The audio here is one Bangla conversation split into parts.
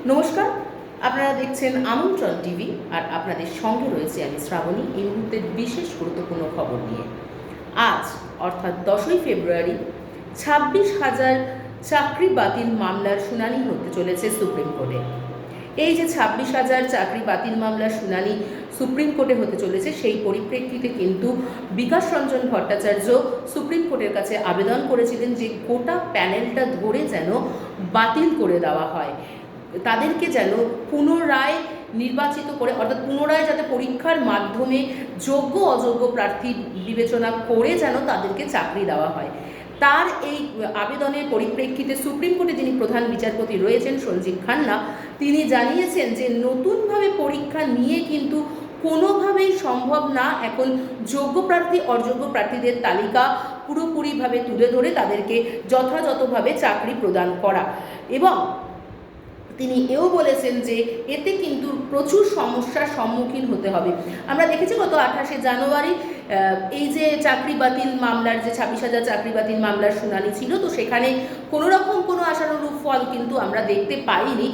নমস্কার, আপনারা দেখছেন আমন্ত্রণ টিভি আর আপনাদের সঙ্গে রয়েছে আমি শ্রাবণী। এই মুহূর্তের বিশেষ গুরুত্বপূর্ণ খবর নিয়ে আজ অর্থাৎ 10ই ফেব্রুয়ারি 26,000 চাকরি বাতিল মামলার শুনানি হতে চলেছে সুপ্রিম কোর্টে। এই যে 26,000 চাকরি বাতিল মামলার শুনানি সুপ্রিম কোর্টে হতে চলেছে, সেই পরিপ্রেক্ষিতে কিন্তু বিকাশ রঞ্জন ভট্টাচার্য সুপ্রিম কোর্টের কাছে আবেদন করেছিলেন যে গোটা প্যানেলটা ধরে যেন বাতিল করে দেওয়া হয়, তাদেরকে যেন পুনরায় নির্বাচিত করে, অর্থাৎ পুনরায় যাতে পরীক্ষার মাধ্যমে যোগ্য অযোগ্য প্রার্থী বিবেচনা করে যেন তাদেরকে চাকরি দেওয়া হয়। তার এই আবেদনের পরিপ্রেক্ষিতে সুপ্রিম কোর্টে যিনি প্রধান বিচারপতি রয়েছেন সঞ্জীব খান্না, তিনি জানিয়েছেন যে নতুনভাবে পরীক্ষা নিয়ে কিন্তু কোনোভাবেই সম্ভব না এখন যোগ্য প্রার্থী অযোগ্য প্রার্থীদের তালিকা পুরোপুরিভাবে তুলে ধরে তাদেরকে যথাযথভাবে চাকরি প্রদান করা। এবং তিনি এও বলেছেন যে এতে কিন্তু প্রচুর সমস্যার সম্মুখীন হতে হবে। আমরা দেখেছি গত 28শে জানুয়ারি এই যে চাকরি বাতিল মামলার যে 26,000 চাকরি বাতিল মামলার শুনানি ছিল, তো সেখানে কোনো রকম কোনো আশানুরূপ ফল কিন্তু আমরা দেখতে পাইনি।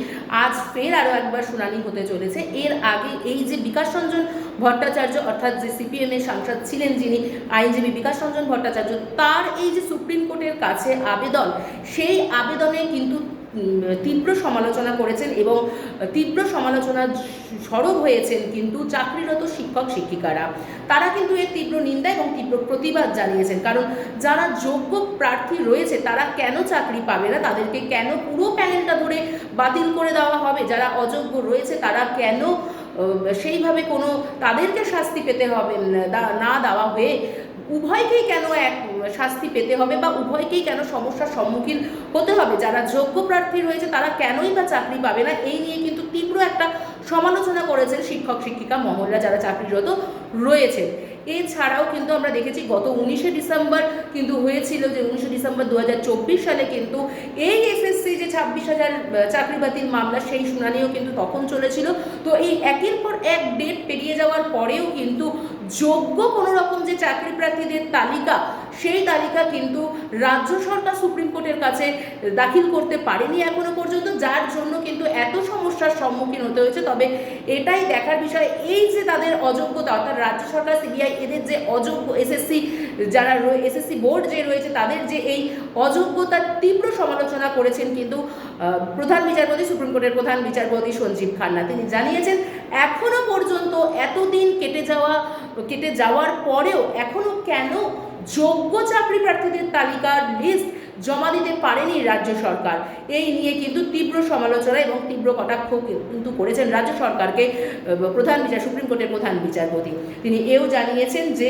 আজ ফের আরও একবার শুনানি হতে চলেছে। এর আগে এই যে বিকাশ রঞ্জন ভট্টাচার্য, অর্থাৎ যে সিপিএমের সাংসদ ছিলেন যিনি আইনজীবী বিকাশ রঞ্জন ভট্টাচার্য, তার এই যে সুপ্রিম কোর্টের কাছে আবেদন, সেই আবেদনে কিন্তু তীব্র সমালোচনা করেছেন এবং তীব্র সমালোচনা সরব হয়েছেন কিন্তু চাকরিরত শিক্ষক শিক্ষিকারা। তারা কিন্তু এর তীব্র নিন্দা এবং তীব্র প্রতিবাদ জানিয়েছেন, কারণ যারা যোগ্য প্রার্থী রয়েছে তারা কেন চাকরি পাবে না, তাদেরকে কেন পুরো প্যানেলটা ধরে বাতিল করে দেওয়া হবে, যারা অযোগ্য রয়েছে তারা কেন সেইভাবে কোনো তাদেরকে শাস্তি পেতে হবে না দেওয়া হয়ে উভয়কেই কেন এক শাস্তি পেতে হবে বা উভয়কেই কেন সমস্যার সম্মুখীন হতে হবে, যারা যোগ্য প্রার্থী রয়েছে তারা কেনই বা চাকরি পাবে না, এই নিয়ে কিন্তু তীব্র একটা সমালোচনা করেছেন শিক্ষক শিক্ষিকা মহলরা যারা চাকরিরত রয়েছেন। এছাড়াও কিন্তু আমরা দেখেছি গত 19শে ডিসেম্বর কিন্তু হয়েছিল যে 19শে ডিসেম্বর 2024 সালে কিন্তু এই এসএসসি যে 26,000 চাকরি বাতিল মামলা, সেই শুনানিও কিন্তু তখন চলেছিল। তো এই একের পর এক ডেট পেরিয়ে যাওয়ার পরেও কিন্তু যোগ্য কোনো রকম যে চাকরি প্রার্থীদের তালিকা, সেই তালিকা কিন্তু রাজ্য সরকার সুপ্রিম কোর্টের কাছে দাখিল করতে পারেনি এখনো পর্যন্ত, যার জন্য কিন্তু এত সমস্যার সম্মুখীন হতে হয়েছে। তবে এটাই দেখার বিষয়, এই যে তাদের অযোগ্যতা, অর্থাৎ রাজ্য সরকার সিবিআই এদের যে অযোগ্য এসএসসি যারা এসএসসি বোর্ড যে রয়েছে তাদের যে এই অযোগ্যতার তীব্র সমালোচনা করেছেন কিন্তু প্রধান বিচারপতি, সুপ্রিম কোর্টের প্রধান বিচারপতি সঞ্জীব খান্না। তিনি জানিয়েছেন এখনো পর্যন্ত এতদিন কেটে যাওয়ার পরেও এখনো কেন যোগ্য চাকরি প্রার্থীদের তালিকার লিস্ট জমা দিতে পারেনি রাজ্য সরকার, এই নিয়ে কিন্তু তীব্র সমালোচনা এবং তীব্র কটাক্ষ কিন্তু করেছেন রাজ্য সরকারকে সুপ্রিম কোর্টের প্রধান বিচারপতি। তিনি এও জানিয়েছেন যে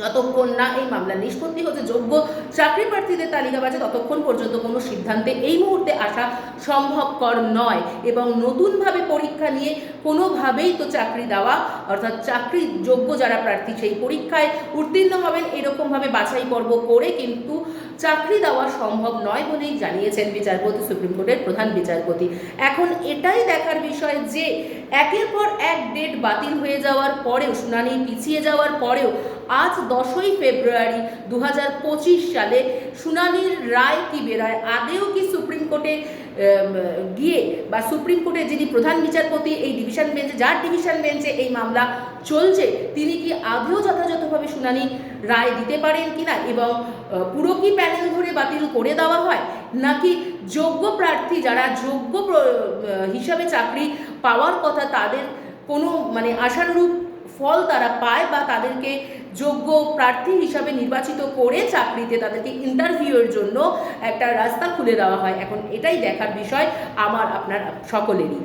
যতক্ষণ না এই মামলার নিষ্পত্তি হচ্ছে, যোগ্য চাকরি প্রার্থীদের তালিকা বাজে, ততক্ষণ পর্যন্ত কোনো সিদ্ধান্তে এই মুহূর্তে আসা সম্ভবকর নয় এবং নতুনভাবে পরীক্ষা নিয়ে কোনোভাবেই তো চাকরি দেওয়া, অর্থাৎ চাকরি যোগ্য যারা প্রার্থী সেই পরীক্ষায় উত্তীর্ণ হবেন এরকমভাবে বাছাই পর্ব করে কিন্তু চাকরি দেওয়া সম্ভব নয় বলেই জানিয়েছেন বিচারপতি, সুপ্রিম কোর্টের প্রধান বিচারপতি। এখন এটাই দেখার বিষয় যে একের পর এক ডেট বাতিল হয়ে যাওয়ার পরেও, শুনানি পিছিয়ে যাওয়ার পরেও আজ 10ই ফেব্রুয়ারি 2025 সালে শুনানির রায় কি বেরোয়, আদেও কি সুপ্রিম কোর্টে গিয়ে বা সুপ্রিম কোর্টের যিনি প্রধান বিচারপতি এই ডিভিশন বেঞ্চে, যার ডিভিশন বেঞ্চে এই মামলা চলছে, তিনি কি আদেও যথাযথভাবে শুনানি রায় দিতে পারেন কিনা এবং পুরো কি প্যানেল ধরে বাতিল করে দেওয়া হয়, নাকি যোগ্য প্রার্থী যারা যোগ্য হিসাবে চাকরি পাওয়ার কথা তাদের কোনো আশানুরূপ ফল তারা পায় বা তাদেরকে যোগ্য প্রার্থী হিসাবে নির্বাচিত করে চাকরিতে তাদেরকে ইন্টারভিউয়ের জন্য একটা রাস্তা খুলে দেওয়া হয়। এখন এটাই দেখার বিষয় আমার আপনার সকলেরই।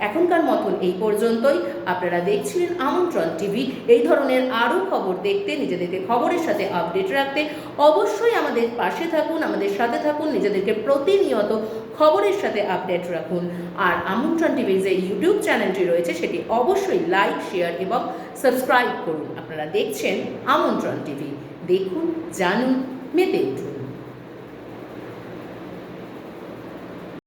এখনকার মতন এই পর্যন্তই। আপনারা দেখছিলেন আমন্ত্রণ টিভি। এই ধরনের আরও খবর দেখতে, নিজেদেরকে খবরের সাথে আপডেট রাখতে অবশ্যই আমাদের পাশে থাকুন, আমাদের সাথে থাকুন, নিজেদেরকে প্রতিনিয়ত খবরের সাথে আপডেট রাখুন। আর আমন্ত্রণ টিভির যে ইউটিউব চ্যানেলটি রয়েছে সেটি অবশ্যই লাইক, শেয়ার এবং সাবস্ক্রাইব করুন। আপনারা দেখছেন আমন্ত্রণ টিভি। দেখুন, জানুন, মেতে উঠুন।